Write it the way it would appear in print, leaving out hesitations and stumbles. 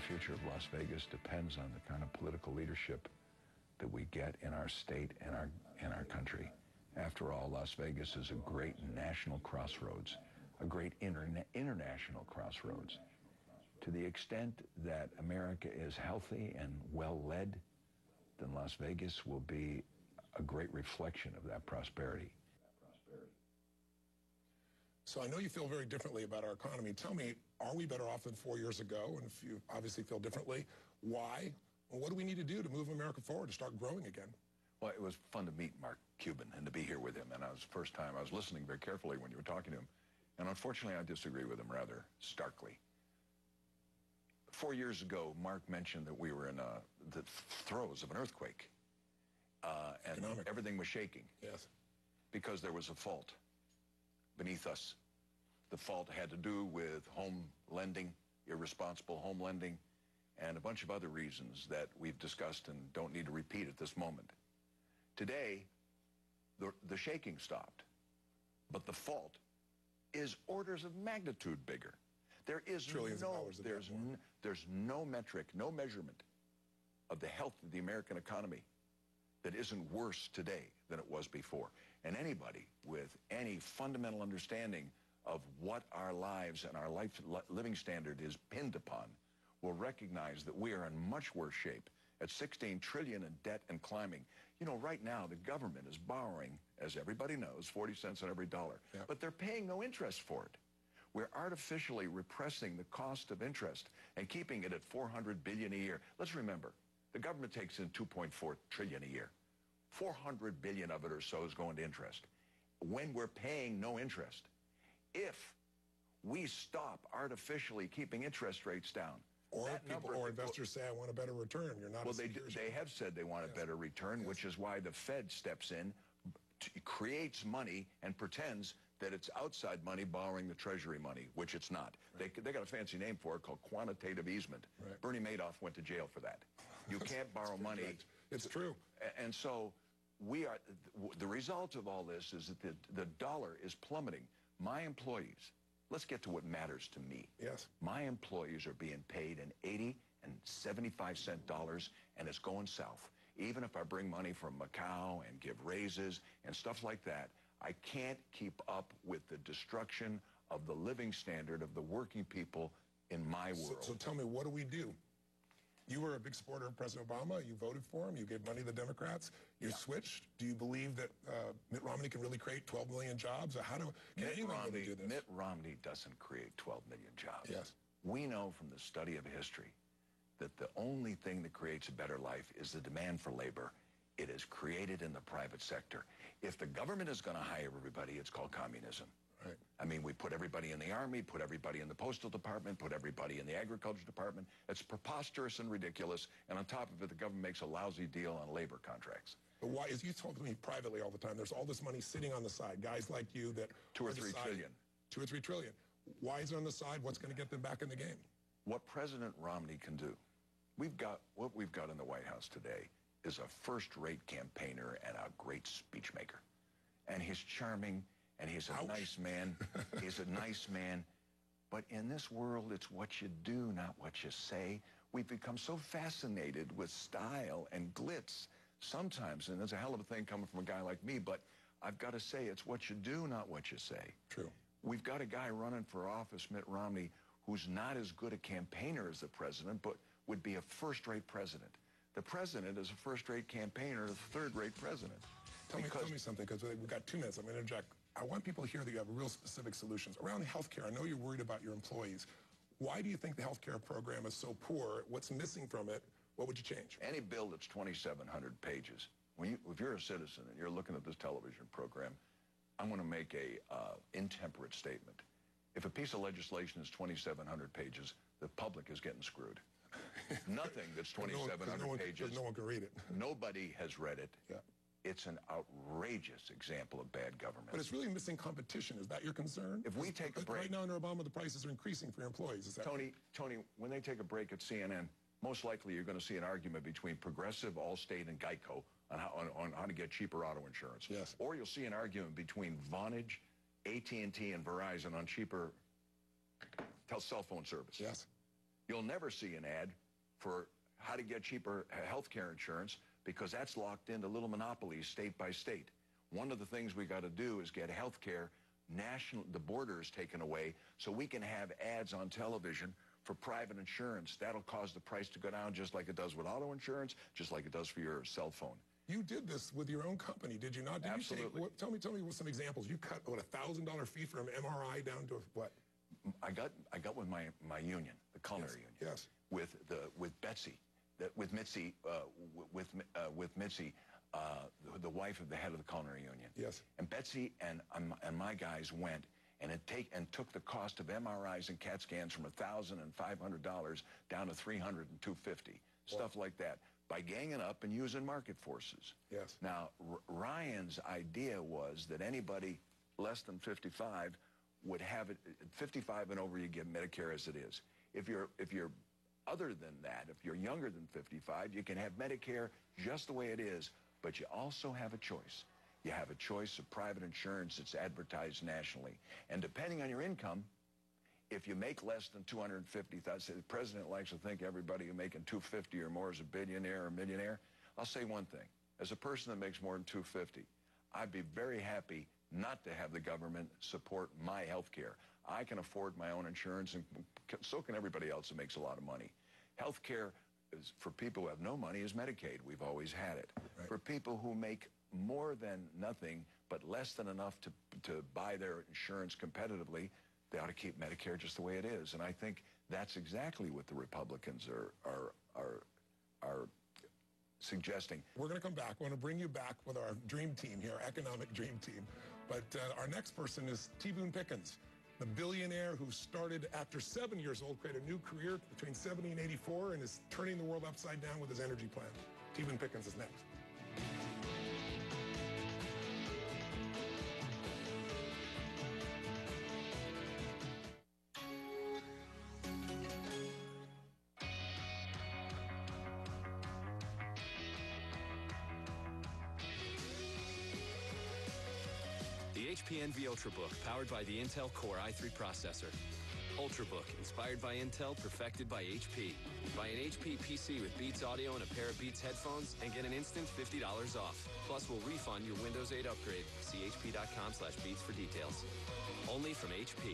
future of Las Vegas depends on the kind of political leadership that we get in our state and our country. After all, Las Vegas is a great national crossroads, a great international crossroads. To the extent that America is healthy and well-led, then Las Vegas will be a great reflection of that prosperity. So I know you feel very differently about our economy. Tell me, are we better off than 4 years ago? And if you obviously feel differently, why? And what do we need to do to move America forward, to start growing again? Well, it was fun to meet Mark Cuban and to be here with him. And first time I was listening very carefully when you were talking to him. And unfortunately, I disagree with him rather starkly. 4 years ago, Mark mentioned that we were in the throes of an earthquake. And everything was shaking. Yes. Because there was a fault beneath us. The fault had to do with home lending, irresponsible home lending, and a bunch of other reasons that we've discussed and don't need to repeat at this moment. Today, the shaking stopped, but the fault is orders of magnitude bigger. There is there's no metric, no measurement of the health of the American economy that isn't worse today than it was before. And anybody with any fundamental understanding of what our lives and our living standard is pinned upon will recognize that we are in much worse shape at 16 trillion in debt and climbing. You know, right now the government is borrowing, as everybody knows, 40 cents on every dollar, but they're paying no interest for it. We're artificially repressing the cost of interest and keeping it at 400 billion a year. Let's remember, the government takes in 2.4 trillion a year. 400 billion of it or so is going to interest. When we're paying no interest, if we stop artificially keeping interest rates down, or investors say, I want a better return. You're not. Well, they have said they want a better return, which is why the Fed steps in, creates money, and pretends that it's outside money borrowing the Treasury money, which it's not. Right. They got a fancy name for it called quantitative easement. Right. Bernie Madoff went to jail for that. You can't borrow money. It's true. And so the result of all this is that the dollar is plummeting. My employees, let's get to what matters to me. Yes. My employees are being paid in 80 and 75-cent dollars, and it's going south. Even if I bring money from Macau and give raises and stuff like that, I can't keep up with the destruction of the living standard of the working people in my world. So tell me, what do we do? You were a big supporter of President Obama. You voted for him. You gave money to the Democrats. You switched. Do you believe that Mitt Romney can really create 12 million jobs? Or can anyone really do this? Mitt Romney doesn't create 12 million jobs. Yes. We know from the study of history that the only thing that creates a better life is the demand for labor. It is created in the private sector. If the government is going to hire everybody, it's called communism. Right. I mean, we put everybody in the Army, put everybody in the Postal Department, put everybody in the Agriculture Department. It's preposterous and ridiculous. And on top of it, the government makes a lousy deal on labor contracts. But why, as you talk to me privately all the time, there's all this money sitting on the side, guys like you that... 2 or 3 trillion. 2 or 3 trillion. Why is it on the side? What's going to get them back in the game? What President Romney can do. What we've got in the White House today is a first-rate campaigner and a great speech maker. And he's charming, and he's a nice man. He's a nice man. But in this world, it's what you do, not what you say. We've become so fascinated with style and glitz sometimes, and it's a hell of a thing coming from a guy like me, but I've got to say it's what you do, not what you say. True. We've got a guy running for office, Mitt Romney, who's not as good a campaigner as the president, but would be a first-rate president. The president is a first-rate campaigner, a third-rate president. Tell me something, because we've got 2 minutes. I'm going to interject. I want people to hear that you have real specific solutions. Around health care, I know you're worried about your employees. Why do you think the health care program is so poor? What's missing from it? What would you change? Any bill that's 2,700 pages, if you're a citizen and you're looking at this television program, I'm going to make a intemperate statement. If a piece of legislation is 2,700 pages, the public is getting screwed. Nothing that's 2,700 pages. No one can read it. Nobody has read it. Yeah. It's an outrageous example of bad government. But it's really missing competition. Is that your concern? If we take a break... Right now under Obama, the prices are increasing for your employees. Is that Tony, when they take a break at CNN, most likely you're going to see an argument between Progressive, Allstate, and Geico on how to get cheaper auto insurance. Yes. Or you'll see an argument between Vonage, AT&T, and Verizon on cheaper cell phone service. Yes. You'll never see an ad for how to get cheaper health care insurance because that's locked into little monopolies state by state. One of the things we got to do is get health care national, the borders taken away so we can have ads on television for private insurance. That'll cause the price to go down just like it does with auto insurance, just like it does for your cell phone. You did this with your own company, did you not? Did Absolutely. You take, tell me some examples. You cut, what, $1,000 fee from MRI down to what? I got with my union, the culinary union. Yes. With Betsy, with Mitzi, the wife of the head of the culinary union. Yes. And Betsy and my guys went and took the cost of MRIs and CAT scans from $1,000 and $500 down to $300 and $250, stuff like that, by ganging up and using market forces. Yes. Now, Ryan's idea was that anybody less than 55 would have it. 55 and over, you get Medicare as it is. If you're other than that, if you're younger than 55, you can have Medicare just the way it is, but you also have a choice. You have a choice of private insurance that's advertised nationally. And depending on your income, if you make less than $250,000, the president likes to think everybody who making $250 or more is a billionaire or millionaire. I'll say one thing. As a person that makes more than $250, I'd be very happy not to have the government support my health care. I can afford my own insurance, and so can everybody else that makes a lot of money. Health care is, for people who have no money, is Medicaid. We've always had it. Right. For people who make more than nothing but less than enough to buy their insurance competitively, they ought to keep Medicare just the way it is. And I think that's exactly what the Republicans are suggesting. We're going to come back. We're going to bring you back with our dream team here, economic dream team. But our next person is T. Boone Pickens, the billionaire who started after 7 years old, created a new career between 70 and 84, and is turning the world upside down with his energy plan. T. Boone Pickens is next. The HP Envy Ultrabook, powered by the Intel Core i3 processor. Ultrabook, inspired by Intel, perfected by HP. Buy an HP PC with Beats Audio and a pair of Beats headphones and get an instant $50 off. Plus, we'll refund your Windows 8 upgrade. See hp.com/Beats for details. Only from HP.